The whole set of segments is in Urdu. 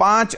5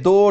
2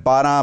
12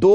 2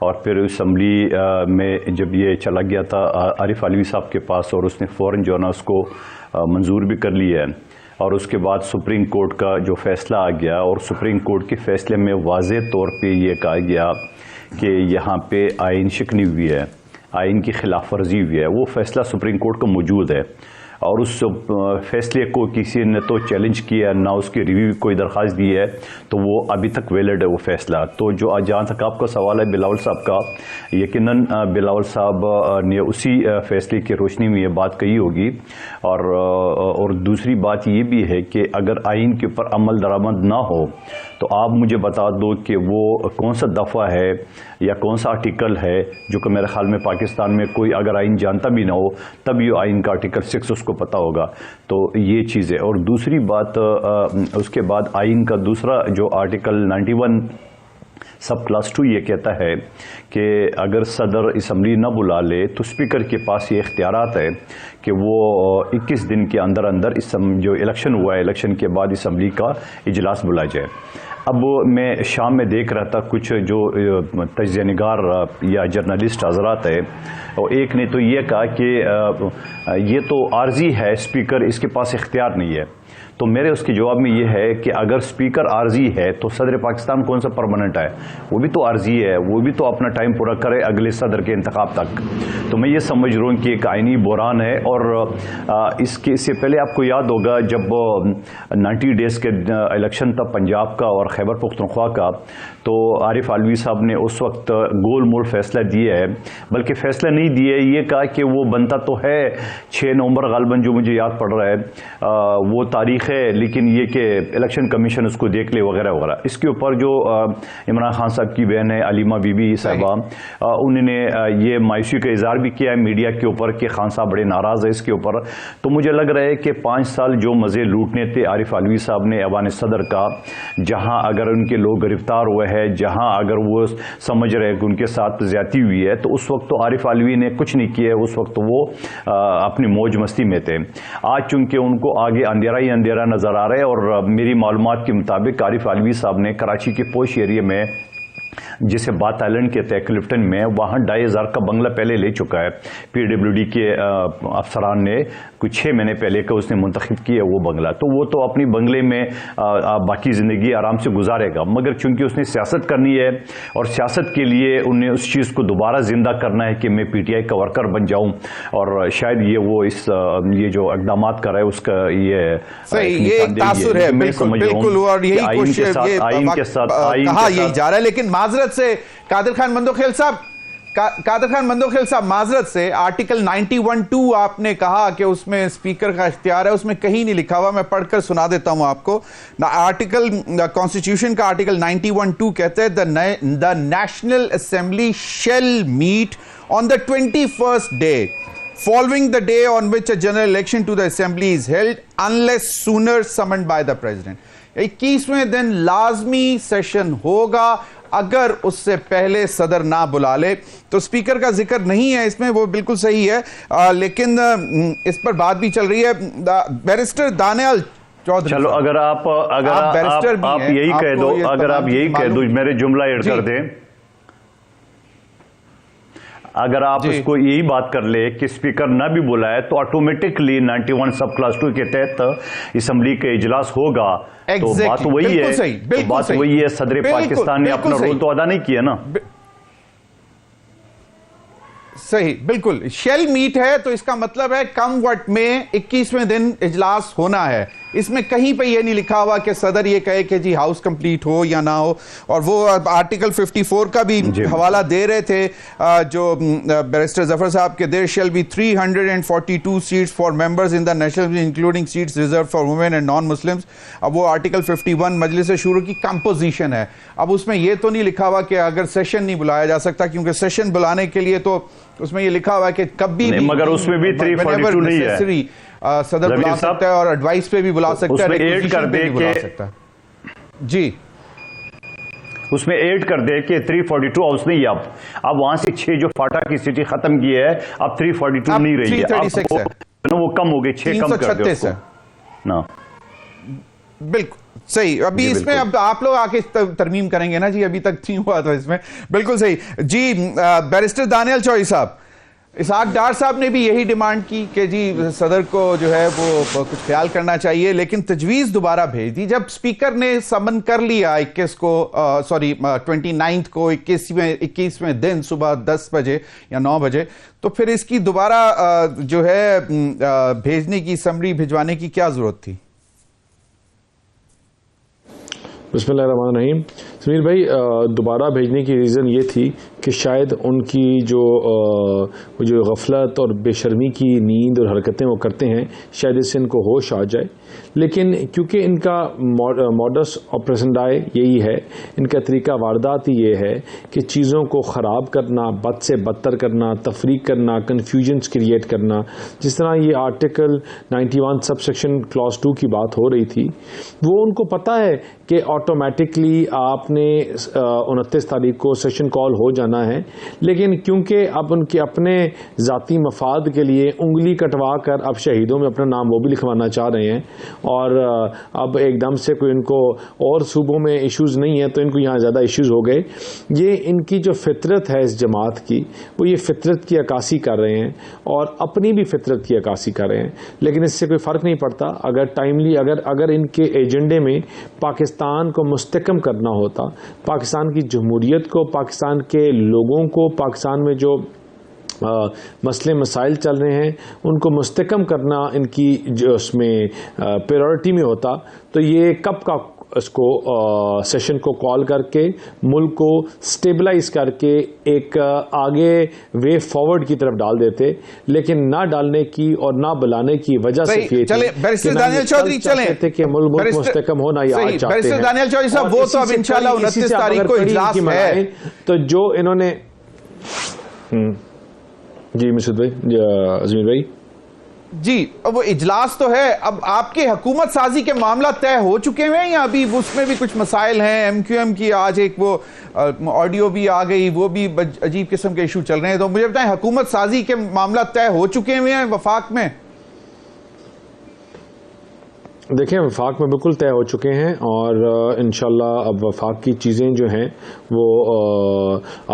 اور پھر اسمبلی میں جب یہ چلا گیا تھا عارف علوی صاحب کے پاس اور اس نے فوراً جو ہے نا اس کو منظور بھی کر لیا ہے، اور اس کے بعد سپریم کورٹ کا جو فیصلہ آ گیا اور سپریم کورٹ کے فیصلے میں واضح طور پہ یہ کہا گیا کہ یہاں پہ آئین شکنی ہوئی ہے، آئین کی خلاف ورزی ہوئی ہے، وہ فیصلہ سپریم کورٹ کا موجود ہے، اور اس فیصلے کو کسی نے تو چیلنج کیا نہ اس کی ریویو کوئی درخواست دی ہے، تو وہ ابھی تک ویلڈ ہے وہ فیصلہ۔ تو جو جہاں تک آپ کا سوال ہے بلاول صاحب کا، یقیناً بلاول صاحب نے اسی فیصلے کی روشنی میں یہ بات کہی ہوگی، اور دوسری بات یہ بھی ہے کہ اگر آئین کے اوپر عمل درآمد نہ ہو تو آپ مجھے بتا دو کہ وہ کون سا دفعہ ہے یا کون سا آرٹیکل ہے جو کہ میرے خیال میں پاکستان میں کوئی اگر آئین جانتا بھی نہ ہو تب یہ آئین کا آرٹیکل 6 اس کو پتا ہوگا۔ تو یہ چیز ہے، اور دوسری بات اس کے بعد آئین کا دوسرا جو آرٹیکل 91 سب کلاس 2 یہ کہتا ہے کہ اگر صدر اسمبلی نہ بلا لے تو اسپیکر کے پاس یہ اختیارات ہے کہ وہ 21 دن کے اندر اندر جو الیکشن ہوا ہے الیکشن کے بعد اسمبلی کا اجلاس بلا جائے۔ اب میں شام میں دیکھ رہا تھا کچھ جو تجزیہ نگار یا جرنلسٹ حضرات ہے، اور ایک نے تو یہ کہا کہ یہ تو عارضی ہے، اسپیکر اس کے پاس اختیار نہیں ہے۔ تو میرے اس کے جواب میں یہ ہے کہ اگر اسپیکر عارضی ہے تو صدر پاکستان کون سا پرماننٹ ہے؟ وہ بھی تو عارضی ہے، وہ بھی تو اپنا ٹائم پورا کرے اگلے صدر کے انتخاب تک۔ تو میں یہ سمجھ رہا ہوں کہ ایک آئینی بحران ہے، اور اس سے پہلے آپ کو یاد ہوگا جب 90 ڈیز کے الیکشن تھا پنجاب کا اور خیبر پختونخوا کا، تو عارف علوی صاحب نے اس وقت گول مول فیصلہ دیا ہے، بلکہ فیصلہ نہیں دیا، یہ کہا کہ وہ بنتا تو ہے 6 نومبر غالباً جو مجھے یاد پڑ رہا ہے وہ تاریخ ہے، لیکن یہ کہ الیکشن کمیشن اس کو دیکھ لے وغیرہ وغیرہ۔ اس کے اوپر جو عمران خان صاحب کی بہن ہے علیمہ بی بی صاحبہ، انہوں نے یہ مایوسی کا اظہار بھی کیا ہے میڈیا کے اوپر کہ خان صاحب بڑے ناراض ہے اس کے اوپر۔ تو مجھے لگ رہا ہے کہ 5 سال جو مزے لوٹنے تھے عارف علوی صاحب نے ایوان صدر کا، جہاں اگر ان کے لوگ گرفتار ہوئے ہیں، جہاں اگر وہ سمجھ رہے کہ ان کے ساتھ زیادتی ہوئی ہے، تو اس وقت تو عارف علوی نے کچھ نہیں کیا ہے، اس وقت وہ اپنی موج مستی میں تھے۔ آج چونکہ ان کو آگے اندھیرا ہی اندھیرا نظر آ رہا ہے، اور میری معلومات کے مطابق عارف علوی صاحب نے کراچی کے پوش ایریا میں جسے بات آئلینڈ کہتے ہیں کلفٹن میں، وہاں 2500 کا بنگلہ پہلے لے چکا ہے۔ پی ڈبلیو ڈی کے افسران نے کچھ 6 مہینے پہلے کا اس نے منتخب کیا وہ بنگلہ، تو وہ تو اپنی بنگلے میں باقی زندگی آرام سے گزارے گا، مگر چونکہ اس نے سیاست کرنی ہے اور سیاست کے لیے انہیں اس چیز کو دوبارہ زندہ کرنا ہے کہ میں پی ٹی آئی کا ورکر بن جاؤں، اور شاید یہ جو اقدامات کر رہا ہے اس کا یہ ایک تاثر ہے، بالکل، اور یہی کوشش کہا یہی جا رہا ہے۔ لیکن معذرت سے قادر خان مندوخیل صاحب معذرت سے آرٹیکل 91(2) آپ نے کہا کہ اس میں اسپیکر کا اختیار ہے، اس میں کہیں نہیں لکھا ہوا، میں پڑھ کر سنا دیتا ہوں آپ کو۔ کانسٹیٹیوشن کا آرٹیکل 91(2) کہتے ہیں the National Assembly shall meet on the 21st day following the day on which a general election to the assembly is held unless sooner summoned by the president۔ 21ویں دن لازمی سیشن ہوگا اگر اس سے پہلے صدر نہ بلا لے۔ تو اسپیکر کا ذکر نہیں ہے اس میں، وہ بالکل صحیح ہے، لیکن اس پر بات بھی چل رہی ہے۔ بیرسٹر دانیال چودھری، چلو اگر آپ یہی کہہ دو، اگر آپ یہی کہہ دو، میرے جملہ ایڈ کر دیں، اگر آپ اس کو یہی بات کر لے کہ اسپیکر نہ بھی بلائے تو آٹومیٹکلی 91 سب کلاس 2 کے تحت اسمبلی کا اجلاس ہوگا۔ تو بات وہی ہے، بات وہی ہے، صدر پاکستان نے اپنا رول تو ادا نہیں کیا نا۔ صحیح، بالکل، شیل میٹ ہے تو اس کا مطلب ہے کم وٹ میں 21ویں دن اجلاس ہونا ہے۔ اس میں کہیں پہ یہ نہیں لکھا ہوا کہ صدر یہ کہے کہ جی ہاؤس کمپلیٹ ہو یا نہ ہو۔ اور وہ آرٹیکل 54 کا بھی حوالہ دے رہے تھے جو بیرسٹر ظفر صاحب کے، there shall be 342 seats for members in the national assembly including seats reserved for women and non-Muslims۔ اب وہ آرٹیکل 51 مجلس شورا کی کمپوزیشن ہے، اب اس میں یہ تو نہیں لکھا ہوا کہ اگر سیشن نہیں بلایا جا سکتا، کیونکہ سیشن بلانے کے لیے تو اس میں یہ لکھا ہوا ہے کہ کبھی بھی، مگر اس میں بھی 342 نہیں ہے، صدر بلا سکتا ہے اور ایڈوائس پہ بھی بلا سکتا ہے، ریکوزیشن پہ بھی بلا سکتا ہے۔ جی اس میں ایڈ کر دے کہ 342 ہاؤس نہیں ہے، اب وہاں سے 6 جو فاٹا کی سٹی ختم کی ہے، اب 342 نہیں رہی ہے، وہ کم ہو گئی، 6 کم کر دے اس کو نا۔ بالکل صحیح. ابھی اس میں اب آپ لوگ آ کے ترمیم کریں گے نا جی, ابھی تک نہیں ہوا تھا اس میں. بالکل صحیح جی. بیرسٹر دانیال چوئی صاحب, اسحاق ڈار صاحب نے بھی یہی ڈیمانڈ کی کہ جی صدر کو جو ہے وہ کچھ خیال کرنا چاہیے, لیکن تجویز دوبارہ بھیج دی. جب اسپیکر نے سمن کر لیا 29 کو 21ویں دن صبح 10 بجے یا 9 بجے, تو پھر اس کی دوبارہ جو ہے بھیجنے کی, سمری بھجوانے کی کیا ضرورت تھی؟ بسم اللہ الرحمن الرحیم. سمیر بھائی, دوبارہ بھیجنے کی ریزن یہ تھی کہ شاید ان کی جو غفلت اور بے شرمی کی نیند اور حرکتیں وہ کرتے ہیں, شاید اس سے ان کو ہوش آ جائے. لیکن کیونکہ ان کا موڈس آپریسنڈائی یہی ہے, ان کا طریقہ واردات ہی یہ ہے کہ چیزوں کو خراب کرنا, بد سے بدتر کرنا, تفریق کرنا, کنفیوژنس کریٹ کرنا. جس طرح یہ آرٹیکل 91 سب سیکشن کلاس 2 کی بات ہو رہی تھی, وہ ان کو پتہ ہے کہ آٹومیٹکلی آپ نے 29 تاریخ کو سیشن کال ہو جانا ہے, لیکن کیونکہ اب ان کے اپنے ذاتی مفاد کے لیے انگلی کٹوا کر اب شہیدوں میں اپنا نام وہ بھی لکھوانا چاہ رہے ہیں, اور اب ایک دم سے کوئی ان کو اور صوبوں میں ایشوز نہیں ہے تو ان کو یہاں زیادہ ایشوز ہو گئے. یہ ان کی جو فطرت ہے اس جماعت کی, وہ یہ فطرت کی عکاسی کر رہے ہیں اور اپنی بھی فطرت کی عکاسی کر رہے ہیں. لیکن اس سے کوئی فرق نہیں پڑتا. اگر ٹائملی اگر ان کے ایجنڈے میں پاکستان کو مستحکم کرنا ہوتا, پاکستان کی جمہوریت کو, پاکستان کے لوگوں کو, پاکستان میں جو مسئلے مسائل چل رہے ہیں ان کو مستحکم کرنا ان کی جو اس میں پریورٹی میں ہوتا, تو یہ کب کا اس کو سیشن کو کال کر کے ملک کو سٹیبلائز کر کے ایک آگے وے فارورڈ کی طرف ڈال دیتے. لیکن نہ ڈالنے کی اور نہ بلانے کی وجہ سے یہ تھے کہ ملک مستحکم ہونا یہ آج چاہتے ہیں. دانیال چودھری صاحب, وہ تو اب انشاءاللہ 29 تاریخ کو اجلاس ہے, تو جو انہوں نے جی مسعود بھائی, عظمیر بھائی جی, وہ اجلاس تو ہے, اب آپ کے حکومت سازی کے معاملہ طے ہو چکے ہیں یا ابھی اس میں بھی کچھ مسائل ہیں؟ ایم کیو ایم کی آج ایک وہ آڈیو بھی آ گئی, وہ بھی عجیب قسم کے ایشو چل رہے ہیں. تو مجھے بتائیں, حکومت سازی کے معاملہ طے ہو چکے ہیں وفاق میں؟ دیکھیں, وفاق میں بالکل طے ہو چکے ہیں, اور انشاءاللہ اب وفاق کی چیزیں جو ہیں وہ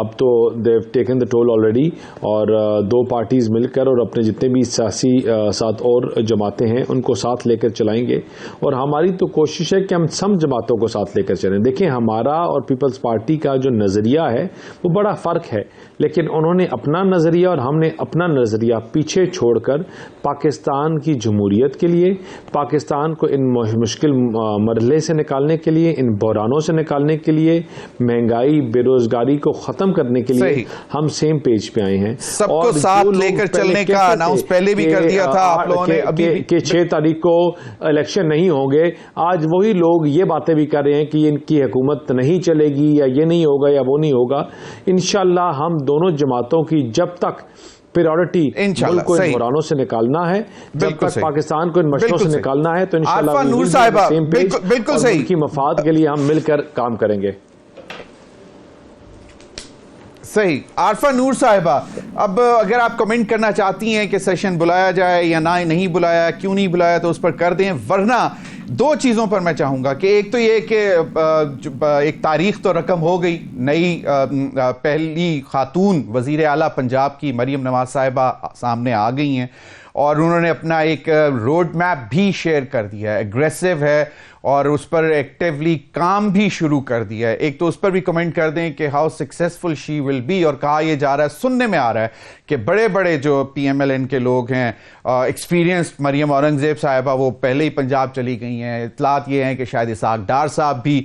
اب تو they've taken the toll already, اور دو پارٹیز مل کر اور اپنے جتنے بھی سیاسی ساتھ اور جماعتیں ہیں ان کو ساتھ لے کر چلائیں گے. اور ہماری تو کوشش ہے کہ ہم سب جماعتوں کو ساتھ لے کر چلیں. دیکھیں, ہمارا اور پیپلز پارٹی کا جو نظریہ ہے وہ بڑا فرق ہے, لیکن انہوں نے اپنا نظریہ اور ہم نے اپنا نظریہ پیچھے چھوڑ کر پاکستان کی جمہوریت کے لیے, پاکستان کو ان مشکل مرحلے سے نکالنے کے لیے, ان بحرانوں سے نکالنے کے لیے, مہنگائی بے روزگاری کو ختم کرنے کے لیے ہم سیم پیج پہ آئے ہیں. سب کو ساتھ لے کر چلنے کا اناؤنس پہلے بھی کر دیا تھا آپ لوگوں نے کہ 6 تاریخ کو الیکشن نہیں ہوں گے. آج وہی لوگ یہ باتیں بھی کر رہے ہیں کہ ان کی حکومت نہیں چلے گی یا یہ نہیں ہوگا یا وہ نہیں ہوگا. انشاءاللہ ہم دونوں جماعتوں کی جب تک پریورٹی ملک کو ان بحرانوں سے نکالنا ہے, جب تک پاکستان کو ان مشکلوں سے نکالنا ہے, تو انشاءاللہ سیم پیج اور ملک کی مفاد کے لیے ہم مل کر کام کریں گے. صحیح. عارفہ نور صاحبہ, اب اگر آپ کمنٹ کرنا چاہتی ہیں کہ سیشن بلایا جائے یا نہیں بلایا, کیوں نہیں بلایا, تو اس پر کر دیں. ورنہ دو چیزوں پر میں چاہوں گا کہ ایک تو یہ کہ ایک تاریخ تو رقم ہو گئی, نئی پہلی خاتون وزیر اعلیٰ پنجاب کی مریم نواز صاحبہ سامنے آ گئی ہیں, اور انہوں نے اپنا ایک روڈ میپ بھی شیئر کر دیا ہے, ایگریسو ہے, اور اس پر ایکٹیولی کام بھی شروع کر دیا ہے. ایک تو اس پر بھی کمنٹ کر دیں کہ how successful she will be, اور کہا یہ جا رہا ہے, سننے میں آ رہا ہے کہ بڑے بڑے جو پی ایم ایل این کے لوگ ہیں, ایکسپیرینس مریم اورنگزیب صاحبہ وہ پہلے ہی پنجاب چلی گئی ہیں. اطلاعات یہ ہیں کہ شاید اسحاق ڈار صاحب بھی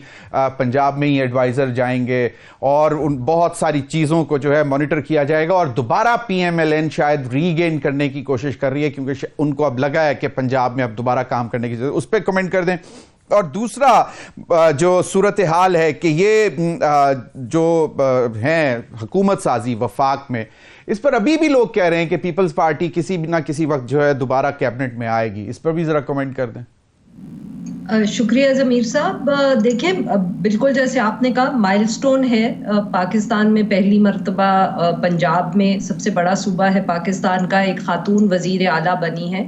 پنجاب میں ہی ایڈوائزر جائیں گے, اور ان بہت ساری چیزوں کو جو ہے مانیٹر کیا جائے گا, اور دوبارہ پی ایم ایل این شاید ری گین کرنے کی کوشش کر رہی ہے, کیونکہ ان کو اب لگا ہے کہ پنجاب میں اب دوبارہ کام کرنے کی ضرورت. اس پہ کمنٹ کر دیں. اور دوسرا جو صورتحال ہے کہ یہ جو ہیں حکومت سازی وفاق میں, اس پر ابھی بھی لوگ کہہ رہے ہیں کہ پیپلز پارٹی کسی نہ کسی وقت جو ہے دوبارہ کیبنٹ میں آئے گی. اس پر بھی ذرا کمنٹ کر دیں. شکریہ ضمیر صاحب. دیکھیں, بالکل جیسے آپ نے کہا, مائل سٹون ہے پاکستان میں, پہلی مرتبہ پنجاب میں سب سے بڑا صوبہ ہے پاکستان کا ایک خاتون وزیر اعلیٰ بنی ہے.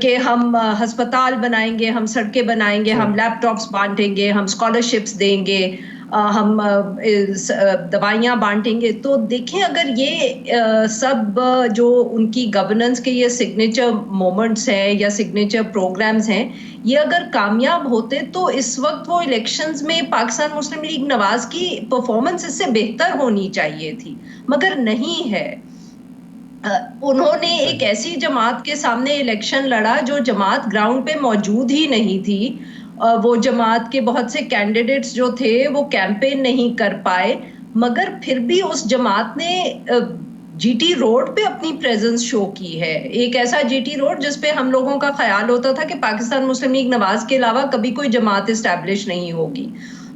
کہ ہم ہسپتال بنائیں گے, ہم سڑکیں بنائیں گے, ہم لیپ ٹاپس بانٹیں گے, ہم اسکالرشپس دیں گے, ہم دوائیاں بانٹیں گے. تو دیکھیں اگر یہ سب جو ان کی گورننس کے یہ سگنیچر مومنٹس ہیں یا سگنیچر پروگرامز ہیں, یہ اگر کامیاب ہوتے تو اس وقت وہ الیکشنز میں پاکستان مسلم لیگ نواز کی پرفارمنس اس سے بہتر ہونی چاہیے تھی, مگر نہیں ہے. انہوں نے ایک ایسی جماعت کے سامنے الیکشن لڑا جو جماعت گراؤنڈ پہ موجود ہی نہیں تھی. وہ جماعت کے بہت سے کینڈیڈیٹس جو تھے وہ کیمپین نہیں کر پائے, مگر پھر بھی اس جماعت نے جی ٹی روڈ پہ اپنی پریزنس شو کی ہے. ایک ایسا جی ٹی روڈ جس پہ ہم لوگوں کا خیال ہوتا تھا کہ پاکستان مسلم لیگ نواز کے علاوہ کبھی کوئی جماعت اسٹیبلش نہیں ہوگی.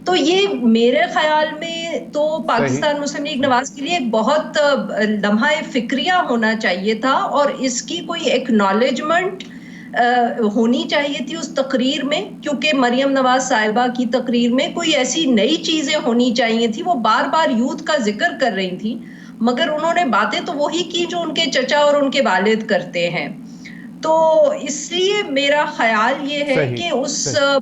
تو یہ میرے خیال میں تو پاکستان مسلم لیگ نواز کے لیے ایک بہت لمحہ فکریہ ہونا چاہیے تھا, اور اس کی کوئی ایکنالجمنٹ ہونی چاہیے تھی اس تقریر میں, کیونکہ مریم نواز صاحبہ کی تقریر میں کوئی ایسی نئی چیزیں ہونی چاہیے تھی. وہ بار بار یوتھ کا ذکر کر رہی تھی, مگر انہوں نے باتیں تو وہی کی جو ان کے چچا اور ان کے والد کرتے ہیں. تو اس لیے میرا خیال یہ ہے کہ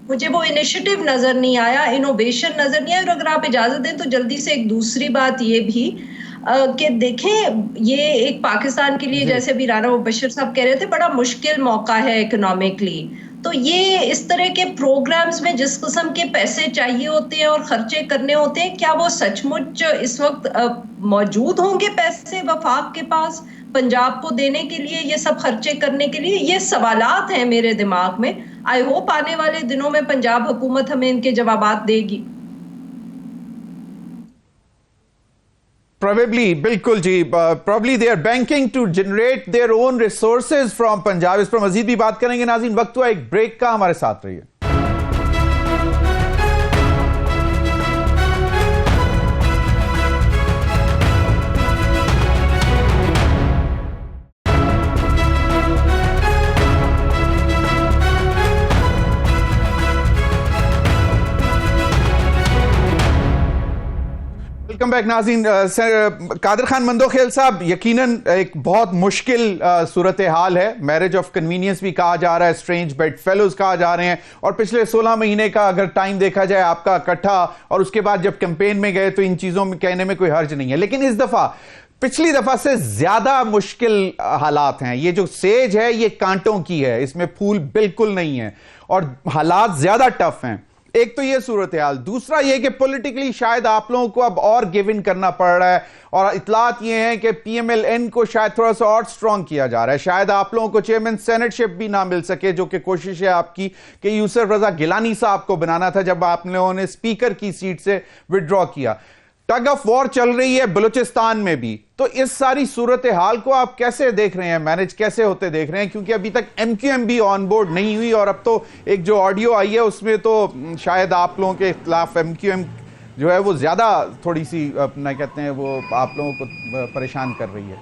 مجھے وہ انیشیٹو نظر نہیں آیا, انوویشن نظر نہیں آیا. اور اگر آپ اجازت دیں تو جلدی سے ایک دوسری بات یہ بھی کہ دیکھیں یہ ایک پاکستان کے لیے, جیسے ابھی رانا مبشر صاحب کہہ رہے تھے, بڑا مشکل موقع ہے اکنامکلی. تو یہ اس طرح کے پروگرامز میں جس قسم کے پیسے چاہیے ہوتے ہیں اور خرچے کرنے ہوتے ہیں, کیا وہ سچ مچ اس وقت موجود ہوں گے پیسے وفاق کے پاس پنجاب کو دینے کے لیے, یہ سب خرچے کرنے کے لیے؟ یہ سوالات ہیں میرے دماغ میں. آئی ہوپ آنے والے دنوں میں پنجاب حکومت ہمیں ان کے جوابات دے گی. Probably, بالکل جی, probably they are banking to generate their own resources from Punjab. اس پر مزید بھی بات کریں گے. ناظرین, وقت ہوا ایک بریک کا, ہمارے ساتھ رہیے. ویلکم بیک ناظرین. قادر خان مندوخیل صاحب, یقیناً ایک بہت مشکل صورتحال ہے. میرج آف کنوینئنس بھی کہا جا رہا ہے, اسٹرینج بیڈ فیلوز کہا جا رہے ہیں, اور پچھلے 16 مہینے کا اگر ٹائم دیکھا جائے آپ کا اکٹھا, اور اس کے بعد جب کیمپین میں گئے تو ان چیزوں میں کہنے میں کوئی حرج نہیں ہے. لیکن اس دفعہ پچھلی دفعہ سے زیادہ مشکل حالات ہیں. یہ جو سیج ہے یہ کانٹوں کی ہے, اس میں پھول بالکل نہیں ہے, اور حالات زیادہ ٹف ہیں. ایک تو یہ صورتحال. دوسرا یہ کہ پولیٹیکلی شاید آپ لوگوں کو اب اور گیو ان کرنا پڑ رہا ہے, اور اطلاعات یہ ہیں کہ پی ایم ایل این کو شاید تھوڑا سا اور سٹرونگ کیا جا رہا ہے. شاید آپ لوگوں کو چیئرمین سینٹ شپ بھی نہ مل سکے, جو کہ کوشش ہے آپ کی کہ یوسف رضا گیلانی صاحب کو بنانا تھا جب آپ لوگوں نے اسپیکر کی سیٹ سے وڈرا کیا. ٹگ آف وار چل رہی ہے بلوچستان میں بھی. تو اس ساری صورتحال کو آپ کیسے دیکھ رہے ہیں, مینج کیسے ہوتے دیکھ رہے ہیں؟ کیونکہ ابھی تک ایم کیو ایم بھی آن بورڈ نہیں ہوئی, اور اب تو ایک جو آڈیو آئی ہے اس میں تو شاید آپ لوگوں کے اختلاف ایم کیو ایم جو ہے وہ زیادہ تھوڑی سی اپنا کہتے ہیں وہ آپ لوگوں کو پریشان کر رہی ہے.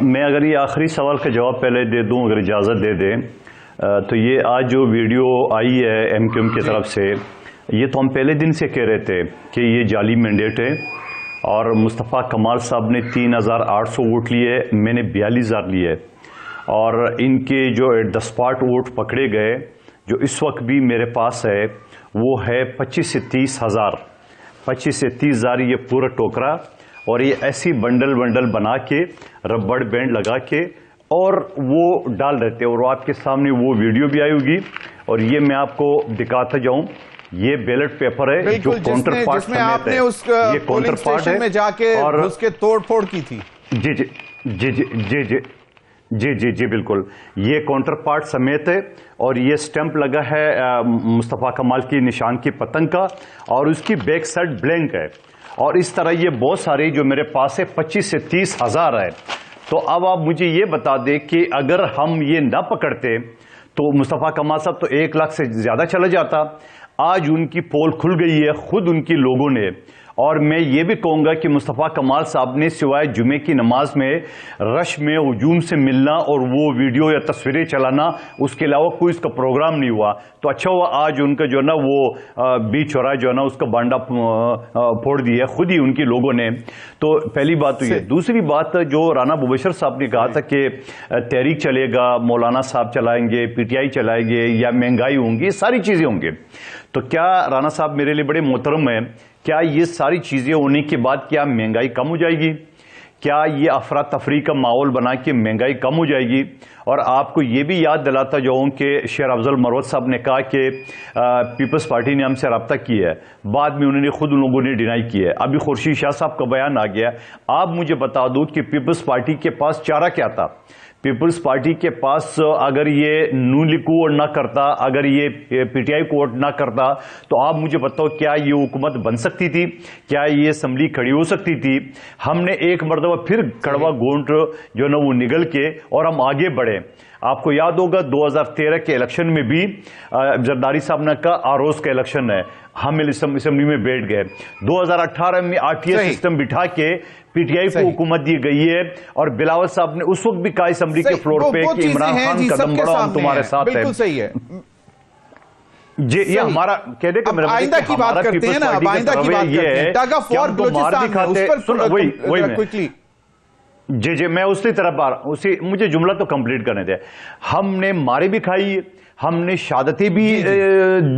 میں اگر یہ آخری سوال کا جواب پہلے دے دوں, اگر اجازت دے دیں, تو یہ آج جو ویڈیو آئی ہے ایم کیو ایم کی طرف سے, یہ تو ہم پہلے دن سے کہہ رہے تھے کہ یہ جعلی مینڈیٹ ہے, اور مصطفیٰ کمال صاحب نے 3800 ووٹ لیے, میں نے 42,000 لیے, اور ان کے جو ایٹ دا اسپاٹ ووٹ پکڑے گئے جو اس وقت بھی میرے پاس ہے وہ ہے 25 سے 30,000. 25 سے 30,000 یہ پورا ٹوکرا, اور یہ ایسی بنڈل بنا کے ربڑ بینڈ لگا کے اور وہ ڈال دیتے, اور آپ کے سامنے وہ ویڈیو بھی آئی ہوگی, اور یہ میں آپ کو دکھاتا جاؤں. یہ بیلٹ پیپر ہے جو کاؤنٹر پارٹ جس میں آپ نے اس پولنگ اسٹیشن میں جا کے اس کے توڑ پھوڑ کی تھی. جی جی جی جی جی جی جی جی جی بالکل, یہ کاؤنٹر پارٹ سمیت ہے, اور یہ سٹیمپ لگا ہے مصطفیٰ کمال کی نشان کی پتنگ کا, اور اس کی بیک سائڈ بلینک ہے, اور اس طرح یہ بہت ساری جو میرے پاس ہے 25 سے 30,000 ہے. تو اب آپ مجھے یہ بتا دیں کہ اگر ہم یہ نہ پکڑتے تو مصطفیٰ کمال صاحب تو 1 لاکھ سے زیادہ چلا جاتا. آج ان کی پول کھل گئی ہے خود ان کی لوگوں نے, اور میں یہ بھی کہوں گا کہ مصطفیٰ کمال صاحب نے سوائے جمعے کی نماز میں رش میں ہجوم سے ملنا اور وہ ویڈیو یا تصویریں چلانا، اس کے علاوہ کوئی اس کا پروگرام نہیں ہوا. تو اچھا ہوا آج ان کا جو ہے نا وہ بیچ چوراہا جو ہے نا اس کا بانڈا پھوڑ دیا خود ہی ان کے لوگوں نے. تو پہلی بات تو یہ. دوسری بات جو رانا مبشر صاحب نے کہا تھا کہ تحریک چلے گا، مولانا صاحب چلائیں گے، پی ٹی آئی چلائیں گے، یا مہنگائی ہوں گی، ساری چیزیں ہوں گی. تو کیا رانا صاحب میرے لیے بڑے محترم ہیں، کیا یہ ساری چیزیں ہونے کے بعد کیا مہنگائی کم ہو جائے گی؟ کیا یہ افراتفری کا ماحول بنا کے مہنگائی کم ہو جائے گی؟ اور آپ کو یہ بھی یاد دلاتا جاؤں کہ شیر افضل مروت صاحب نے کہا کہ پیپلز پارٹی نے ہم سے رابطہ کیا ہے، بعد میں انہوں نے خود ان لوگوں نے ڈینائی کیا ہے. ابھی خورشید شاہ صاحب کا بیان آ گیا. آپ مجھے بتا دو کہ پیپلز پارٹی کے پاس چارہ کیا تھا؟ پیپلز پارٹی کے پاس اگر یہ نون لیگ کو ووٹ نہ کرتا، اگر یہ پی ٹی آئی کو ووٹ نہ کرتا، تو آپ مجھے بتاؤ کیا یہ حکومت بن سکتی تھی؟ کیا یہ اسمبلی کھڑی ہو سکتی تھی؟ ہم نے ایک مرتبہ پھر کڑوا گونٹ جو نا وہ نگل کے اور ہم آگے بڑھے. آپ کو یاد ہوگا 2013 کے الیکشن میں بھی زرداری صاحب نے کہا آروز کا الیکشن ہے، ہم اسمبلی میں بیٹھ گئے. 2018 میں آر ٹی ایس سسٹم بٹھا کے پی ٹی آئی کو حکومت دی گئی ہے، اور بلاول صاحب نے اس وقت بھی کہا اسمبلی کے فلور پہ کہ عمران خان قدم بڑھاؤ ہم تمہارے ساتھ ہیں. بالکل صحیح ہے جی. یہ ہمارا کہہ دے کہ آئندہ کی بات کرتے ہیں نا، اب آئندہ کی بات کرتے ہیں. ٹگ آف وار بلوچستان میں اس پر کوئکلی. جی میں اسی طرف مجھے جملہ تو کمپلیٹ کرنے دے. ہم نے مارے بھی کھائی، ہم نے شہادتیں بھی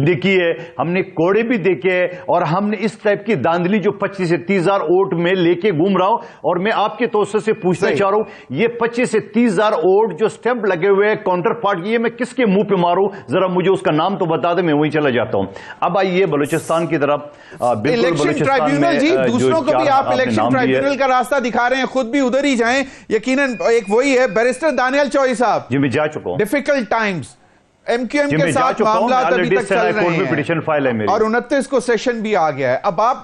دیکھی ہے، ہم نے کوڑے بھی دیکھے ہیں، اور ہم نے اس ٹائپ کی داندلی جو 25 سے 30 ہزار ووٹ میں لے کے گھوم رہا ہوں. اور میں آپ کے توسط سے پوچھنا چاہ رہا ہوں، یہ 25 سے 30 ہزار ووٹ جو سٹیمپ لگے ہوئے کاؤنٹر پارٹ، یہ میں کس کے منہ پہ ماروں؟ ذرا مجھے اس کا نام تو بتا دیں، میں وہیں چلا جاتا ہوں. اب آئیے بلوچستان کی طرف. الیکشن ٹرائیبیونل جی، دوسروں کو بھی آپ الیکشن ٹرائیبیونل کا راستہ دکھا رہے ہیں، خود بھی ادھر ہی جائیں. یقیناً ایک وہی ہے بیرسٹر دانیال چوئی صاحب. جی میں جا چکا ہوں. Difficult times, M Q M کے ساتھ معاملات ابھی تک چل رہے ہیں، اور 29 کو سیشن بھی آ گیا ہے. اب آپ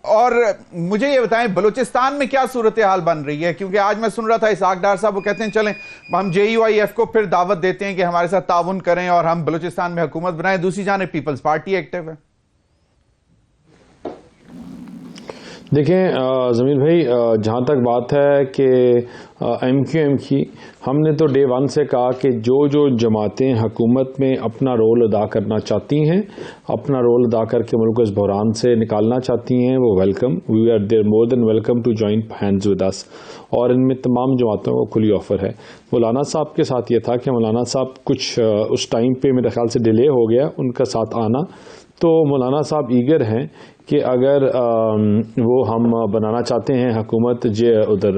اور مجھے یہ بتائیں بلوچستان میں کیا صورتحال بن رہی ہے؟ کیونکہ آج میں سن رہا تھا اسحاق ڈار صاحب وہ کہتے ہیں چلیں ہم جے یو آئی ایف کو پھر دعوت دیتے ہیں کہ ہمارے ساتھ تعاون کریں اور ہم بلوچستان میں حکومت بنائیں. دوسری جانب پیپلز پارٹی ایکٹیو ہے. دیکھیں ضمیر بھائی، جہاں تک بات ہے کہ ایم کیو ایم کی، ہم نے تو ڈے ون سے کہا کہ جو جماعتیں حکومت میں اپنا رول ادا کرنا چاہتی ہیں، اپنا رول ادا کر کے ملک کو اس بحران سے نکالنا چاہتی ہیں، وہ welcome, we are there more than welcome to join hands with us. اور ان میں تمام جماعتوں کو کھلی آفر ہے. مولانا صاحب کے ساتھ یہ تھا کہ مولانا صاحب کچھ اس ٹائم پہ میرے خیال سے ڈیلے ہو گیا ان کا ساتھ آنا، تو مولانا صاحب ایگر ہیں کہ اگر وہ ہم بنانا چاہتے ہیں حکومت ادھر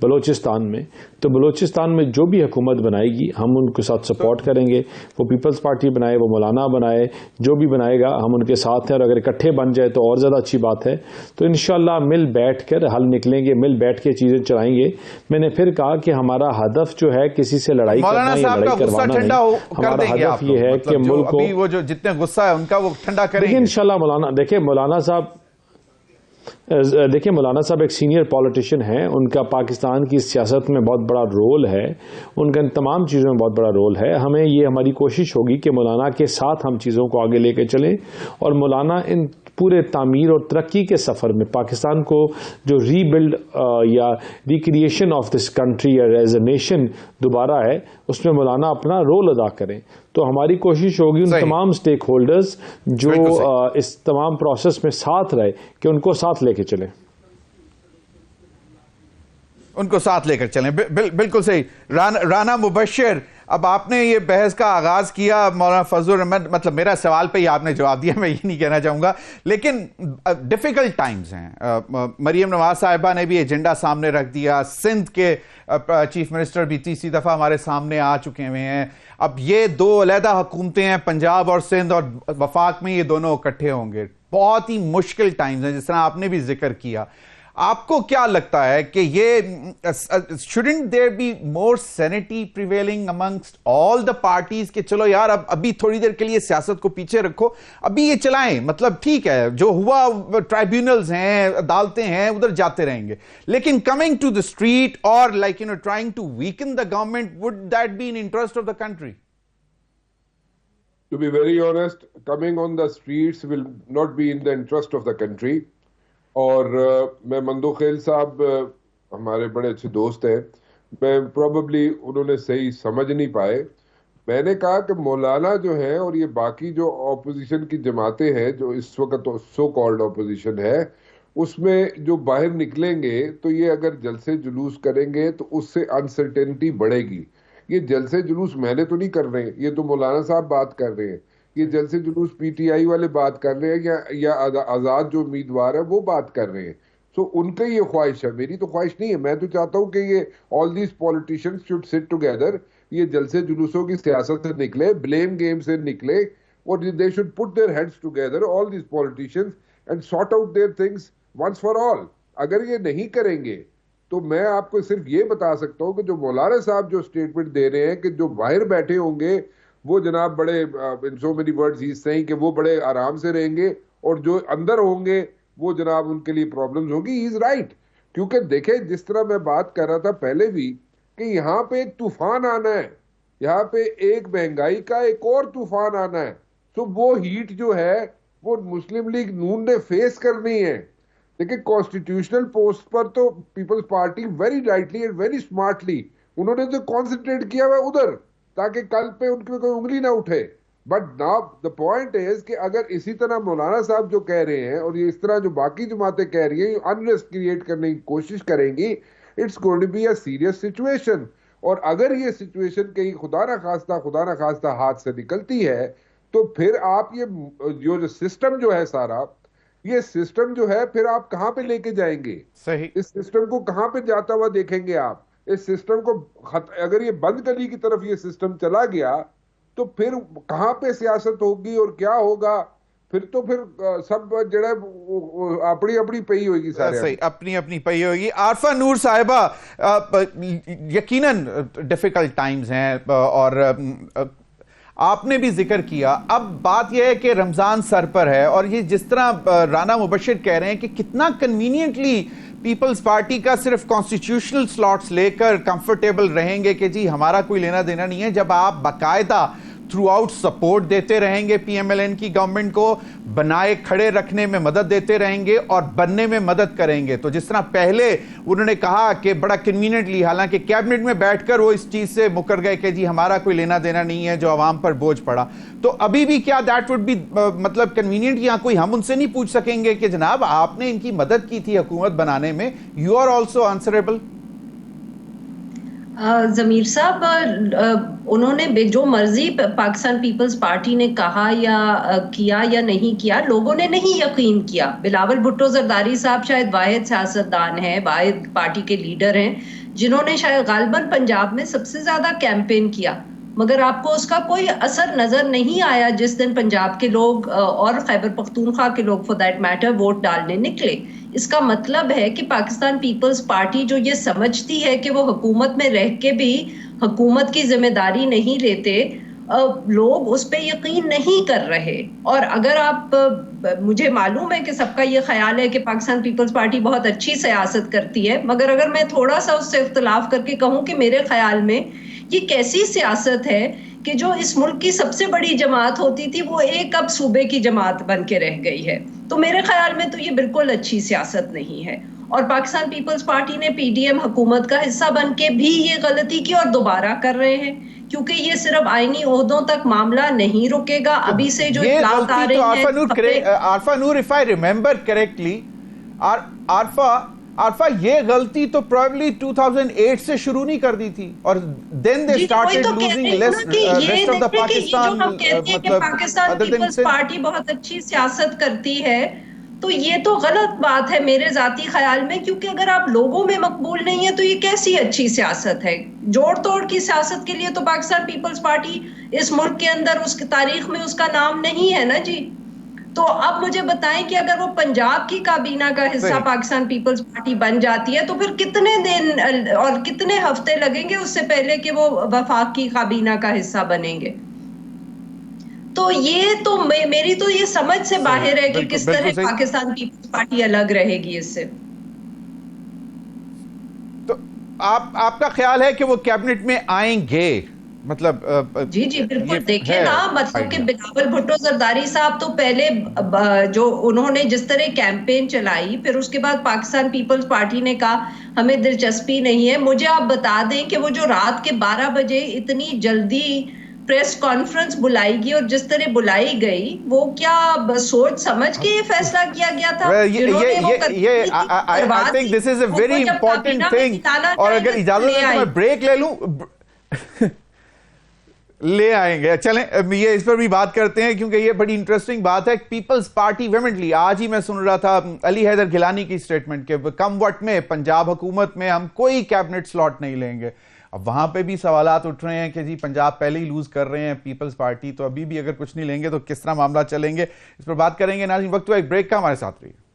بلوچستان میں، تو بلوچستان میں جو بھی حکومت بنائے گی ہم ان کے ساتھ سپورٹ کریں گے. وہ پیپلز پارٹی بنائے، وہ مولانا بنائے، جو بھی بنائے گا ہم ان کے ساتھ ہیں. اور اگر اکٹھے بن جائے تو اور زیادہ اچھی بات ہے. تو انشاءاللہ مل بیٹھ کر حل نکلیں گے، مل بیٹھ کے چیزیں چلائیں گے. میں نے پھر کہا کہ ہمارا ہدف جو ہے کسی سے لڑائی کرنا یا لڑائی کروانا نہیں. ہمارا ہدف یہ ہے کہ ملک کو وہ جو جتنے غصہ ہے ان کا وہ ٹھنڈا کریں گے انشاءاللہ. دیکھیں مولانا صاحب ایک سینئر پولیٹیشین ہیں، ان کا پاکستان کی سیاست میں بہت بڑا رول ہے، ان کا ان تمام چیزوں میں بہت بڑا رول ہے. ہمیں یہ ہماری کوشش ہوگی کہ مولانا کے ساتھ ہم چیزوں کو آگے لے کے چلیں، اور مولانا ان پورے تعمیر اور ترقی کے سفر میں پاکستان کو جو ری بلڈ یا recreation of this country as a nation دوبارہ ہے، اس میں مولانا اپنا رول ادا کریں. تو ہماری کوشش ہوگی ان تمام سٹیک ہولڈرز جو اس تمام پروسیس میں ساتھ رہے کہ ان کو ساتھ لے کے چلیں، ان کو ساتھ لے کر چلیں. بالکل صحیح. رانا مبشر، اب آپ نے یہ بحث کا آغاز کیا مولانا فضل الرحمن، مطلب میرا سوال پہ ہی آپ نے جواب دیا، میں یہ نہیں کہنا چاہوں گا، لیکن ڈیفیکلٹ ٹائمز ہیں. مریم نواز صاحبہ نے بھی ایجنڈا سامنے رکھ دیا، سندھ کے چیف منسٹر بھی تیسری دفعہ ہمارے سامنے آ چکے ہوئے ہیں. اب یہ دو علیحدہ حکومتیں ہیں، پنجاب اور سندھ، اور وفاق میں یہ دونوں اکٹھے ہوں گے. بہت ہی مشکل ٹائمز ہیں جس طرح آپ نے بھی ذکر کیا. آپ کو کیا لگتا ہے کہ یہ shouldn't there be more sanity prevailing amongst all the parties کہ چلو یار ابھی تھوڑی دیر کے لیے سیاست کو پیچھے رکھو، ابھی یہ چلائیں، مطلب ٹھیک ہے جو ہوا ٹرائیبیونلز ہیں، عدالتیں ہیں، ادھر جاتے رہیں گے، لیکن coming to the street or like trying to weaken the government, would that be in interest of the country? To be very honest, coming on the streets will not be in the interest of the country. اور میں مندو خیل صاحب ہمارے بڑے اچھے دوست ہیں, میں پروبیبلی انہوں نے صحیح سمجھ نہیں پائے. میں نے کہا کہ مولانا جو ہے اور یہ باقی جو اپوزیشن کی جماعتیں ہیں جو اس وقت سو کالڈ اپوزیشن ہے, اس میں جو باہر نکلیں گے تو یہ اگر جلسے جلوس کریں گے تو اس سے انسرٹینٹی بڑھے گی. یہ جلسے جلوس میں نے تو نہیں کر رہے ہیں, یہ تو مولانا صاحب بات کر رہے ہیں. یہ جلسے جلوس پی ٹی آئی والے بات کر رہے ہیں یا آزاد جو امیدوار ہے وہ بات کر رہے ہیں. سو ان کا یہ خواہش ہے, میری تو خواہش نہیں ہے. میں تو چاہتا ہوں کہ یہ آل these politicians should sit together, یہ جلسے جلوسوں کی سیاست سے نکلے, بلیم گیم سے نکلے, اور they should put their heads together all these politicians and sort out their things once for all. اگر یہ نہیں کریں گے تو میں آپ کو صرف یہ بتا سکتا ہوں کہ جو مولانا صاحب جو اسٹیٹمنٹ دے رہے ہیں کہ جو باہر بیٹھے ہوں گے وہ جناب بڑے ان سو مینی ورڈز ہی سیئنگ کہ وہ بڑے آرام سے رہیں گے, اور جو اندر ہوں گے وہ جناب ان کے لیے پرابلمز ہوگی. ہی از رائٹ, کیونکہ دیکھیں جس طرح میں بات کر رہا تھا پہلے بھی کہ یہاں پہ ایک طوفان آنا ہے, یہاں پہ ایک مہنگائی کا ایک اور طوفان آنا ہے. تو وہ ہیٹ جو ہے وہ مسلم لیگ نون نے فیس کرنی ہے. دیکھیں کانسٹیٹیوشنل پوسٹ پر تو Peoples Party very rightly and very smartly انہوں نے تو کانسنٹریٹ کیا ہوا ادھر تاکہ کل پہ ان کی کوئی انگلی نہ اٹھے. But now the point is کہ اگر اسی طرح مولانا صاحب جو کہہ رہے ہیں اور یہ اس طرح جو باقی جماعتیں کہہ رہی ہیں انریسٹ کریٹ کرنے کی کوشش کریں گی, it's going to be a serious situation. اور اگر یہ سچویشن کہیں خدا نہ خواستہ ہاتھ سے نکلتی ہے تو پھر آپ یہ جو سسٹم جو ہے سارا, یہ سسٹم جو ہے پھر آپ کہاں پہ لے کے جائیں گے؟ صحیح. اس سسٹم کو کہاں پہ جاتا ہوا دیکھیں گے آپ؟ اس سسٹم کو اگر یہ بند گلی کی طرف یہ سسٹم چلا گیا تو پھر کہاں پہ سیاست ہوگی اور کیا ہوگا؟ پھر تو پھر سب جڑا اپنی اپنی پئی ہوئے گی, سارے صحیح اپنی اپنی پئی ہوگی. عارفہ نور صاحبہ, یقیناً ڈیفیکلٹ ٹائمز ہیں اور آپ نے بھی ذکر کیا. اب بات یہ ہے کہ رمضان سر پر ہے اور یہ جس طرح رانا مبشر کہہ رہے ہیں کہ کتنا کنوینئنٹلی پیپلز پارٹی کا صرف کانسٹیٹیوشنل سلاٹس لے کر کمفرٹیبل رہیں گے کہ جی ہمارا کوئی لینا دینا نہیں ہے, جب آپ باقاعدہ تھرو آؤٹ سپورٹ دیتے رہیں گے پی ایم ایل این کی گورنمنٹ کو, بنائے کھڑے رکھنے میں مدد دیتے رہیں گے اور بننے میں مدد کریں گے. تو جس طرح پہلے انہوں نے کہا کہ بڑا کنوینئنٹلی, حالانکہ کیبنٹ میں بیٹھ کر وہ اس چیز سے مکر گئے کہ جی ہمارا کوئی لینا دینا نہیں ہے جو عوام پر بوجھ پڑا, تو ابھی بھی کیا دیٹ وڈ بی مطلب کنوینئنٹ, یا کوئی ہم ان سے نہیں پوچھ سکیں گے کہ جناب آپ نے ان کی مدد کی تھی حکومت بنانے میں, یو آر آلسو آنسریبل؟ ضمیر صاحب, انہوں نے جو مرضی پاکستان پیپلز پارٹی نے کہا یا کیا یا نہیں کیا, لوگوں نے نہیں یقین کیا. بلاول بھٹو زرداری صاحب شاید واحد سیاستدان ہیں, واحد پارٹی کے لیڈر ہیں جنہوں نے شاید غالباً پنجاب میں سب سے زیادہ کیمپین کیا, مگر آپ کو اس کا کوئی اثر نظر نہیں آیا جس دن پنجاب کے لوگ اور خیبر پختونخوا کے لوگ فور دیٹ میٹر ووٹ ڈالنے نکلے. اس کا مطلب ہے کہ پاکستان پیپلز پارٹی جو یہ سمجھتی ہے کہ وہ حکومت میں رہ کے بھی حکومت کی ذمہ داری نہیں لیتے, لوگ اس پہ یقین نہیں کر رہے. اور اگر آپ, مجھے معلوم ہے کہ سب کا یہ خیال ہے کہ پاکستان پیپلز پارٹی بہت اچھی سیاست کرتی ہے, مگر اگر میں تھوڑا سا اس سے اختلاف کر کے کہوں کہ میرے خیال میں یہ کیسی سیاست ہے کہ جو اس ملک کی سب سے بڑی جماعت ہوتی تھی وہ ایک اب صوبے کی جماعت بن کے رہ گئی ہے, تو میرے خیال میں تو یہ بالکل اچھی سیاست نہیں ہے. اور پاکستان پیپلز پارٹی نے پی ڈی ایم حکومت کا حصہ بن کے بھی یہ غلطی کی اور دوبارہ کر رہے ہیں, کیونکہ یہ صرف آئینی عہدوں تک معاملہ نہیں رکے گا. ابھی سے جو اطلاعات آ رہی ہیں, عارفہ نور, if I remember correctly, Arifa یہ غلطی تو probably 2008 سے شروع نہیں کر دی تھی, اور then they started losing rest of the Pakistan. جو ہم کہتے ہیں کہ پاکستان پیپلز پارٹی بہت اچھی سیاست کرتی ہے, تو یہ تو غلط بات ہے میرے ذاتی خیال میں, کیونکہ اگر آپ لوگوں میں مقبول نہیں ہے تو یہ کیسی اچھی سیاست ہے؟ جوڑ توڑ کی سیاست کے لیے تو پاکستان پیپلز پارٹی اس ملک کے اندر اس کی تاریخ میں اس کا نام نہیں ہے نا جی. تو اب مجھے بتائیں کہ اگر وہ پنجاب کی کابینہ کا حصہ پاکستان پیپلز پارٹی بن جاتی ہے تو پھر کتنے دن اور کتنے ہفتے لگیں گے اس سے پہلے کہ وہ وفاق کی کابینہ کا حصہ بنیں گے؟ تو یہ تو میری تو یہ سمجھ سے باہر ہے کہ کس طرح پاکستان پیپلز پارٹی الگ رہے گی اس سے. تو آپ کا خیال ہے کہ وہ کیبنٹ میں آئیں گے؟ مطلب جی جی بالکل. دیکھیں نا, مطلب کہ بلاول بھٹو زرداری صاحب تو پہلے جو انہوں نے جس طرح کیمپین چلائی, پھر اس کے بعد پاکستان پیپلز پارٹی نے کہا ہمیں دلچسپی نہیں ہے. مجھے آپ بتا دیں کہ وہ جو رات کے 12 بجے اتنی جلدی پریس کانفرنس بلائی گئی اور جس طرح بلائی گئی, وہ کیا سوچ سمجھ کے یہ فیصلہ کیا گیا تھا؟ I think this is a very important thing. اور اگر اجازت ہے تو میں بریک لے لوں. لے آئیں گے, چلیں یہ اس پر بھی بات کرتے ہیں کیونکہ یہ بڑی انٹرسٹنگ بات ہے. پیپلز پارٹی ویمنٹلی, آج ہی میں سن رہا تھا علی حیدر گیلانی کی سٹیٹمنٹ کہ کم وقت میں پنجاب حکومت میں ہم کوئی کیبنٹ سلاٹ نہیں لیں گے. اب وہاں پہ بھی سوالات اٹھ رہے ہیں کہ جی پنجاب پہلے ہی لوز کر رہے ہیں پیپلز پارٹی, تو ابھی بھی اگر کچھ نہیں لیں گے تو کس طرح معاملہ چلیں گے, اس پر بات کریں گے. ناظرین وقت ہوا ایک بریک کا, ہمارے ساتھ رہیے.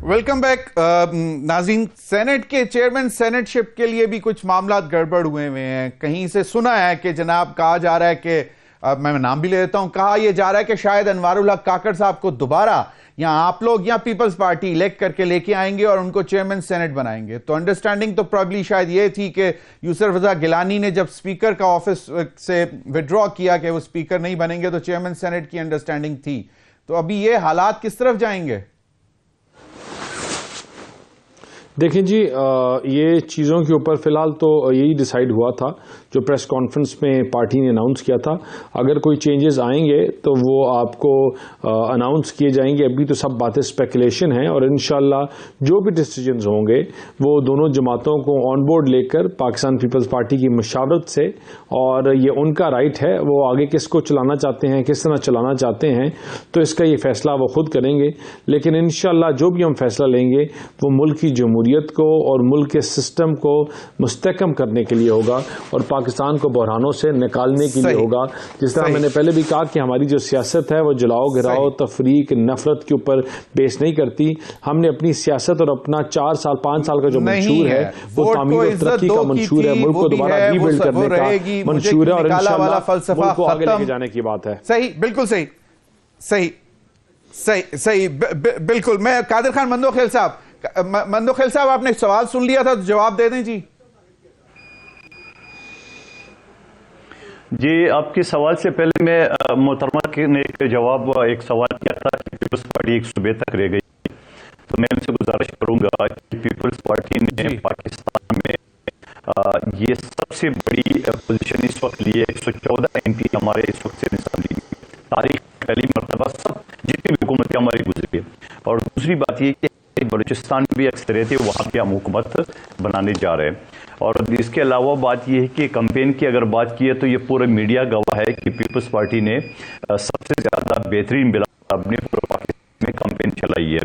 Welcome back. ناظرین, سینٹ کے چیئرمین سینٹ شپ کے لیے بھی کچھ معاملات گڑبڑ ہوئے ہیں. کہیں سے سنا ہے کہ جناب کہا جا رہا ہے کہ میں نام بھی لے دیتا ہوں, کہا یہ جا رہا ہے کہ شاید انوار الحق کاکڑ صاحب کو دوبارہ یا آپ لوگ یا پیپلز پارٹی الیکٹ کر کے لے کے آئیں گے اور ان کو چیئرمین سینٹ بنائیں گے. تو انڈرسٹینڈنگ تو پرابلی شاید یہ تھی کہ یوسف رضا گیلانی نے جب سپیکر کا آفس سے وڈرا کیا کہ وہ سپیکر نہیں بنیں گے تو چیئرمین سینٹ کی انڈرسٹینڈنگ تھی. تو ابھی یہ حالات کس طرف جائیں گے؟ دیکھیں جی, یہ چیزوں کے اوپر فی الحال تو یہی ڈیسائیڈ ہوا تھا جو پریس کانفرنس میں پارٹی نے اناؤنس کیا تھا. اگر کوئی چینجز آئیں گے تو وہ آپ کو اناؤنس کیے جائیں گے. ابھی تو سب باتیں اسپیکولیشن ہیں, اور انشاءاللہ جو بھی ڈیسیجنز ہوں گے وہ دونوں جماعتوں کو آن بورڈ لے کر پاکستان پیپلز پارٹی کی مشاورت سے, اور یہ ان کا رائٹ ہے, وہ آگے کس کو چلانا چاہتے ہیں, کس طرح چلانا چاہتے ہیں, تو اس کا یہ فیصلہ وہ خود کریں گے. لیکن انشاءاللہ جو بھی ہم فیصلہ لیں گے وہ ملک کی جمہوریت کو اور ملک کے سسٹم کو مستحکم کرنے کے لیے ہوگا اور پاکستان کو بحرانوں سے نکالنے کے لیے ہوگا. جس طرح میں نے پہلے بھی کہا کہ ہماری جو سیاست ہے وہ جلاؤ گھراؤ تفریق نفرت کے اوپر بیس نہیں کرتی. ہم نے اپنی سیاست اور اپنا 4 سال 5 سال کا جو منشور ہے وہ تعمیر و ترقی کا منشور ہے, ملک کو دوبارہ ری بلڈ کرنے کا منشور ہے, اور انشاءاللہ ملک کو آگے لے کے جانے کی بات ہے. صحیح, بالکل صحیح صحیح صحیح صحیح بالکل. میں قادر خان مندوخیل صاحب آپ نے سوال سن لیا تھا تو جواب دے دیں. جی آپ کے سوال سے پہلے میں محترمہ نے ایک سوال کیا تھا کہ پیپلز پارٹی ایک صوبے تک رہ گئی, تو میں ان سے گزارش کروں گا کہ پیپلز پارٹی نے پاکستان میں یہ سب سے بڑی پوزیشن اس وقت لی ہے. 114 MP ہمارے اس وقت سے نصاب لی, تاریخ پہلی مرتبہ سب جتنی بھی حکومتیں ہماری گزری ہے. اور دوسری بات یہ کہ بلوچستان بھی اکثریت ہے, وہاں پہ ہم حکومت بنانے جا رہے ہیں. اور اس کے علاوہ بات یہ ہے کہ کمپین کی اگر بات کی ہے تو یہ پورا میڈیا گواہ ہے کہ پیپلز پارٹی نے سب سے زیادہ بہترین بلا اپنے پاکستان میں کمپین چلائی ہے.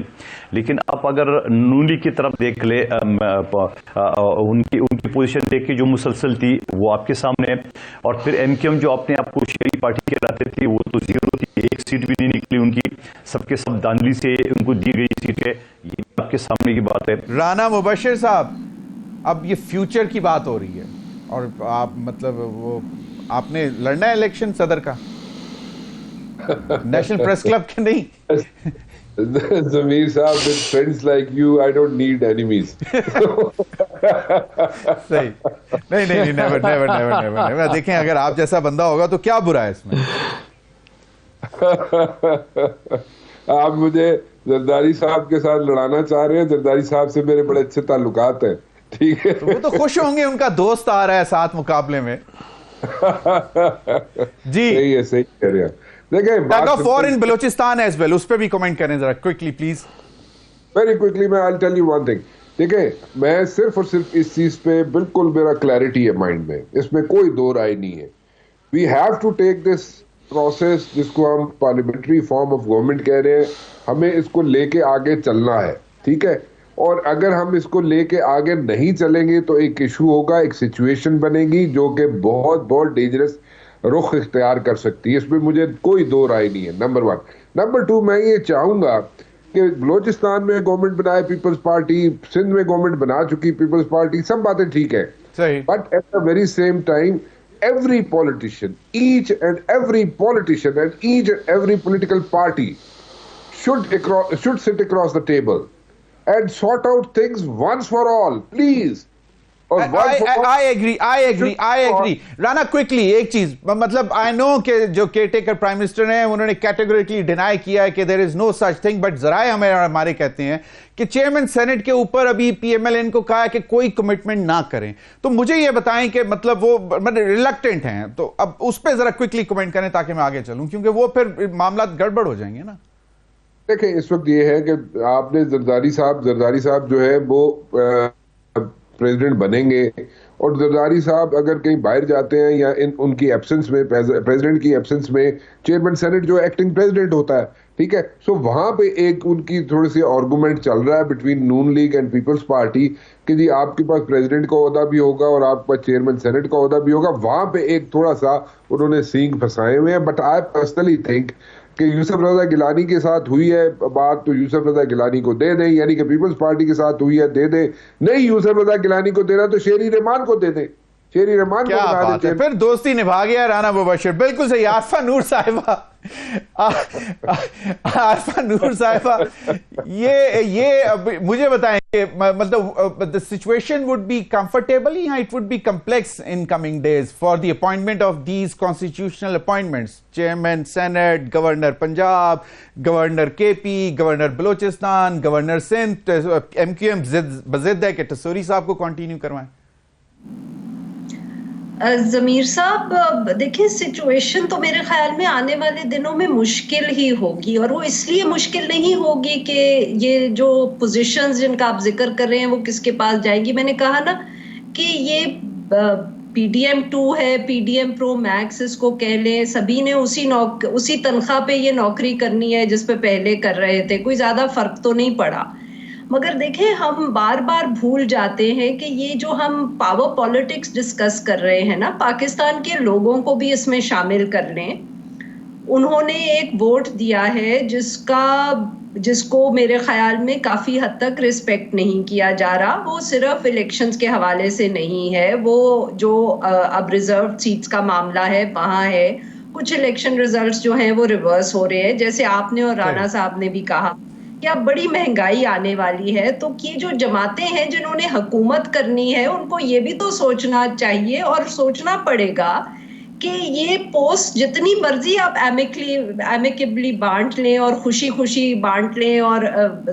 لیکن آپ اگر نونی کی طرف دیکھ لیں, ان کی پوزیشن دیکھ کے جو مسلسل تھی وہ آپ کے سامنے ہے. اور پھر MQM جو اپنے آپ کو شہری پارٹی کہلاتے تھے وہ تو زیرو تھی, ایک سیٹ بھی نہیں نکلی ان کی, سب کے سب داندلی سے ان کو دی گئی سیٹ ہے. یہ آپ کے سامنے کی بات ہے. رانا مبشر صاحب, اب یہ فیوچر کی بات ہو رہی ہے اور آپ مطلب وہ آپ نے لڑنا ہے الیکشن صدر کا نیشنل پریس کلب کے نہیں؟ ضمیر صاحب, with friends like you, I don't need enemies. صحیح, نہیں never. دیکھیں اگر آپ جیسا بندہ ہوگا تو کیا برا ہے اس میں. آپ مجھے زرداری صاحب کے ساتھ لڑانا چاہ رہے ہیں. زرداری صاحب سے میرے بڑے اچھے تعلقات ہیں, ٹھیک ہے, وہ تو خوش ہوں گے, ان کا دوست آ رہا ہے ساتھ مقابلے میں. جی صحیح ہے, صحیح کہہ رہے ہیں. دیکھیں tug of war in Balochistan as well, اس پہ بھی کمنٹ کریں ذرا کوئکلی پلیز. ویری کوئکلی, میں I'll tell you one thing. دیکھیں میں صرف اور صرف اس چیز پہ بالکل میرا کلیئرٹی ہے مائنڈ میں, اس میں کوئی دو رائے نہیں ہے. We have to take this process جس کو ہم پارلیمنٹری فارم آف گورنمنٹ کہہ رہے ہیں, ہمیں اس کو لے کے آگے چلنا ہے, ٹھیک ہے. اور اگر ہم اس کو لے کے آگے نہیں چلیں گے تو ایک ایشو ہوگا, ایک سچویشن بنے گی جو کہ بہت بہت ڈینجرس رخ اختیار کر سکتی ہے. اس میں مجھے کوئی دو رائے نہیں ہے, نمبر 1. نمبر 2, میں یہ چاہوں گا کہ بلوچستان میں گورنمنٹ بنائے پیپلز پارٹی, سندھ میں گورنمنٹ بنا چکی پیپلز پارٹی, سب باتیں ٹھیک ہے, صحیح. But at the very same time every politician, each and every politician and each and every political party should sit across the table and sort out things once for all, please. I agree. Rana quickly ایک چیز, مطلب آئی نو کہ جو کیئر ٹیکر پرائم منسٹر ہیں انہوں نے کیٹیگوریکلی ڈینائی کیا ہے کہ دیر از نو سچ تھنگ, بٹ ذرائع ہمارے کہتے ہیں کہ چیئرمین سینٹ کے اوپر ابھی پی ایم ایل این کو کہا ہے کہ کوئی کمٹمنٹ نہ کریں. تو مجھے یہ بتائیں کہ مطلب وہ ریلکٹنٹ ہیں, تو اب اس پہ ذرا کوئکلی کمنٹ کریں تاکہ میں آگے چلوں, کیونکہ وہ پھر معاملات گڑبڑ ہو جائیں گے نا. دیکھیں اس وقت یہ ہے کہ آپ نے زرداری صاحب جو ہے وہ پریزیڈنٹ بنیں گے, اور زرداری صاحب اگر کہیں باہر جاتے ہیں یا ان کی ایبسنس میں, پریزیڈنٹ کی ایبسنس میں چیئرمین سینٹ جو ایکٹنگ پریزیڈنٹ ہوتا ہے, ٹھیک ہے, سو وہاں پہ ایک ان کی تھوڑی سی آرگومنٹ چل رہا ہے بٹوین نون لیگ اینڈ پیپلز پارٹی کہ جی آپ کے پاس پریزیڈنٹ کا عہدہ بھی ہوگا اور آپ کے پاس چیئرمین سینٹ کا عہدہ بھی ہوگا. وہاں پہ ایک تھوڑا سا انہوں نے سینگ پھنسائے ہوئے ہیں, بٹ آئی پرسنلی تھنک کہ یوسف رضا گیلانی کے ساتھ ہوئی ہے بات تو یوسف رضا گیلانی کو دے دیں, یعنی کہ پیپلز پارٹی کے ساتھ ہوئی ہے دے دیں, نہیں یوسف رضا گیلانی کو دینا تو شیری رحمان کو دے دیں, شیری رحمان کو بنا دیں. پھر دوستی نبھا گیا رانا مبشر. بالکل صحیح. عارفہ نور صاحبہ یہ مجھے بتائیں کہ مطلب the situation would be comfortable یا it would be complex in coming days for the appointment of these constitutional appointments, chairman senate, governor Punjab, governor KP, governor Balochistan, governor Sindh, MQM بزد ہے کہ ٹسوری صاحب کو کنٹینیو کروائیں. ضمیر صاحب دیکھیں سچویشن تو میرے خیال میں آنے والے دنوں میں مشکل ہی ہوگی, اور وہ اس لیے مشکل نہیں ہوگی کہ یہ جو پوزیشنز جن کا آپ ذکر کر رہے ہیں وہ کس کے پاس جائیں گی. میں نے کہا نا کہ یہ پی ڈی ایم 2 ہے, پی ڈی ایم پرو میکس اس کو کہہ لیں, سبھی نے اسی تنخواہ پہ یہ نوکری کرنی ہے جس پہ پہلے کر رہے تھے, کوئی زیادہ فرق تو نہیں پڑا. مگر دیکھیں ہم بار بار بھول جاتے ہیں کہ یہ جو ہم پاور پالیٹکس ڈسکس کر رہے ہیں نا, پاکستان کے لوگوں کو بھی اس میں شامل کر لیں. انہوں نے ایک ووٹ دیا ہے جس کو میرے خیال میں کافی حد تک رسپیکٹ نہیں کیا جا رہا. وہ صرف الیکشنز کے حوالے سے نہیں ہے, وہ جو اب ریزرو سیٹس کا معاملہ ہے وہاں ہے, کچھ الیکشن ریزلٹس جو ہیں وہ ریورس ہو رہے ہیں, جیسے آپ نے اور رانا صاحب نے بھی کہا کہ اب بڑی مہنگائی آنے والی ہے. تو یہ جو جماعتیں ہیں جنہوں نے حکومت کرنی ہے ان کو یہ بھی تو سوچنا چاہیے اور سوچنا پڑے گا کہ یہ پوسٹ جتنی مرضی آپ ایمیکیبلی بانٹ لیں اور خوشی خوشی بانٹ لیں اور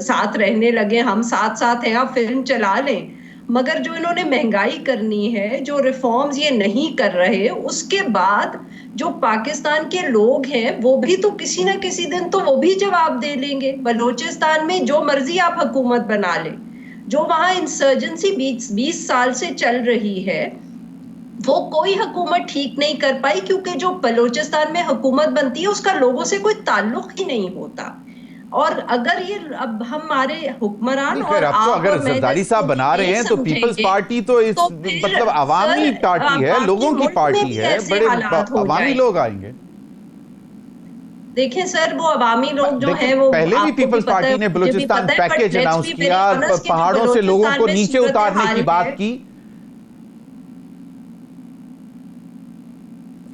ساتھ رہنے لگے, ہم ساتھ ہیں, آپ فلم چلا لیں, مگر جو انہوں نے مہنگائی کرنی ہے, جو ریفارمز یہ نہیں کر رہے, اس کے بعد جو پاکستان کے لوگ ہیں وہ بھی تو کسی نہ کسی دن تو وہ بھی جواب دے لیں گے. بلوچستان میں جو مرضی آپ حکومت بنا لیں, جو وہاں انسرجنسی 20 سال سے چل رہی ہے وہ کوئی حکومت ٹھیک نہیں کر پائی, کیونکہ جو بلوچستان میں حکومت بنتی ہے اس کا لوگوں سے کوئی تعلق ہی نہیں ہوتا. اور اگر یہ اب ہمارے حکمران اور اگر زرداری صاحب بنا رہے ہیں تو پیپلز پارٹی تو مطلب عوامی پارٹی ہے, لوگوں کی پارٹی ہے, بڑے عوامی لوگ آئیں گے. دیکھیں سر وہ عوامی لوگ جو ہیں وہ پہلے بھی پیپلز پارٹی نے بلوچستان پیکیج اناؤنس کیا, پہاڑوں سے لوگوں کو نیچے اتارنے کی بات کی.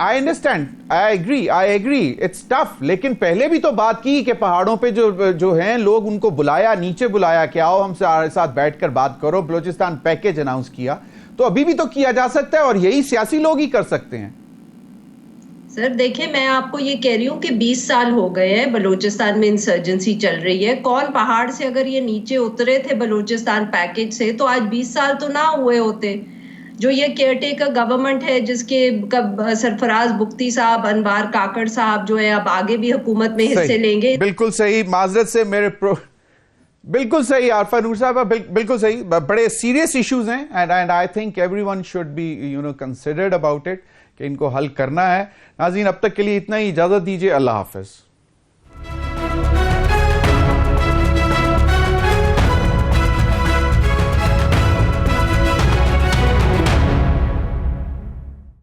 I understand, I agree, it's tough, لیکن پہلے بھی تو بات کی کہ پہاڑوں پہ جو ہیں لوگ ان کو بلایا, نیچے بلایا کہ آؤ ہم سے ساتھ بیٹھ کر بات کرو, بلوچستان پیکیج اناؤنس کیا, تو ابھی بھی تو کیا جا سکتا ہے اور یہی سیاسی لوگ ہی کر سکتے ہیں. سر دیکھیں میں آپ کو یہ کہہ رہی ہوں کہ 20 سال ہو گئے ہیں بلوچستان میں انسرجنسی چل رہی ہے. کون پہاڑ سے اگر یہ نیچے اترے تھے بلوچستان پیکیج سے تو آج 20 سال تو نہ ہوئے ہوتے. جو یہ کیئر ٹیکر گورنمنٹ ہے جس کے سرفراز بگٹی صاحب, انوار کاکڑ صاحب جو ہے اب آگے بھی حکومت میں حصے لیں گے. بالکل صحیح, معذرت سے میرے بالکل صحیح عارفہ نور صاحب, بالکل صحیح, بڑے سیریس ایشوز ہیں and I think everyone should be considered about it کہ ان کو حل کرنا ہے. ناظرین اب تک کے لیے اتنا ہی, اجازت دیجیے, اللہ حافظ.